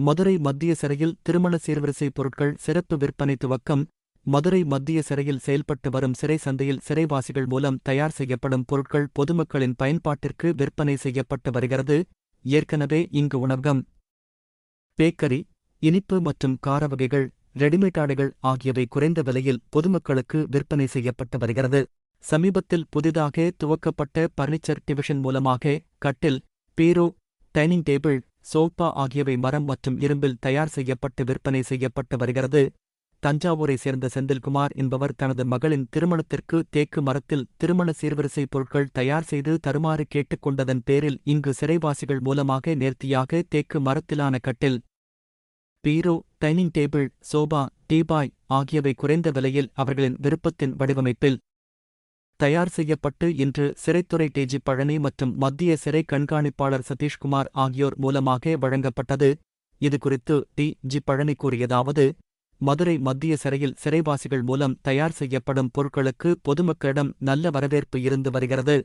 மதுரை மத்திய சிறையில் திருமண சீர்வரிசை பொருட்கள் சிறப்பு விற்பனை துவக்கம். மதுரை மத்திய சிறையில் செயல்பட்டு வரும் சிறை சந்தையில் சிறைவாசிகள் மூலம் தயார் செய்யப்படும் பொருட்கள் பொதுமக்களின் பயன்பாட்டிற்கு விற்பனை செய்யப்பட்டு வருகிறது. ஏற்கனவே இங்கு உணவகம், பேக்கரி, இனிப்பு மற்றும் கார வகைகள், ரெடிமேட் ஆடைகள் ஆகியவை குறைந்த விலையில் பொதுமக்களுக்கு விற்பனை செய்யப்பட்டு வருகிறது. சமீபத்தில் புதிதாக துவக்கப்பட்ட பர்னிச்சர் டிவிஷன் மூலமாக கட்டில், பீரோ, டைனிங் டேபிள், சோஃபா ஆகியவை மரம் மற்றும் இரும்பில் தயார் செய்யப்பட்டு விற்பனை செய்யப்பட்டு வருகிறது. தஞ்சாவூரை சேர்ந்த செந்தில்குமார் என்பவர் தனது மகளின் திருமணத்திற்கு தேக்கு மரத்தில் திருமண சீர்வரிசை பொருட்கள் தயார் செய்து தருமாறு கேட்டுக் கொண்டதன் பேரில் இங்கு சிறைவாசிகள் மூலமாக நேர்த்தியாக தேக்கு மரத்திலான கட்டில், பீரோ, டைனிங் டேபிள், சோபா, டீபாய் ஆகியவை குறைந்த விலையில் அவர்களின் விருப்பத்தின் வடிவமைப்பில் தயார் செய்யப்பட்டு இன்று சிறைத்துறை டிஜி பழனி மற்றும் மத்திய சிறை கண்காணிப்பாளர் சதீஷ்குமார் ஆகியோர் மூலமாக வழங்கப்பட்டது. இதுகுறித்து டி.ஜி. பழனி கூறியதாவது: மதுரை மத்திய சிறையில் சிறைவாசிகள் மூலம் தயார் செய்யப்படும் பொருட்களுக்கு பொதுமக்களிடம் நல்ல வரவேற்பு இருந்து வருகிறது.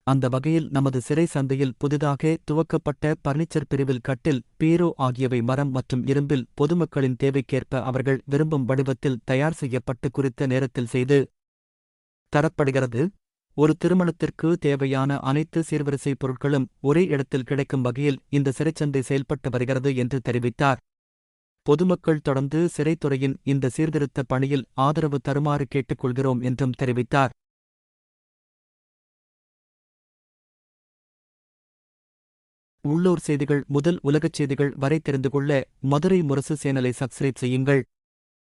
அந்த வகையில் நமது சிறை சந்தையில் புதிதாக துவக்கப்பட்ட பர்னிச்சர் பிரிவில் கட்டில், பீரோ ஆகியவை மரம் மற்றும் இரும்பில் பொதுமக்களின் தேவைக்கேற்ப அவர்கள் விரும்பும் வடிவத்தில் தயார் செய்யப்பட்டு குறித்த நேரத்தில் செய்து தரப்படுகிறது. ஒரு திருமணத்திற்கு தேவையான அனைத்து சீர்வரிசை பொருட்களும் ஒரே இடத்தில் கிடைக்கும் வகையில் இந்த சிறைச்சந்தை செயல்பட்டு வருகிறது என்று தெரிவித்தார். பொதுமக்கள் தொடர்ந்து சிறைத்துறையின் இந்த சீர்திருத்த பணியில் ஆதரவு தருமாறு கேட்டுக்கொள்கிறோம் என்றும் தெரிவித்தார். உள்ளூர் செய்திகள் முதல் உலகச் செய்திகள் வரை தெரிந்து கொள்ள மதுரை முரசு சேனலை சப்ஸ்கிரைப் செய்யுங்கள்.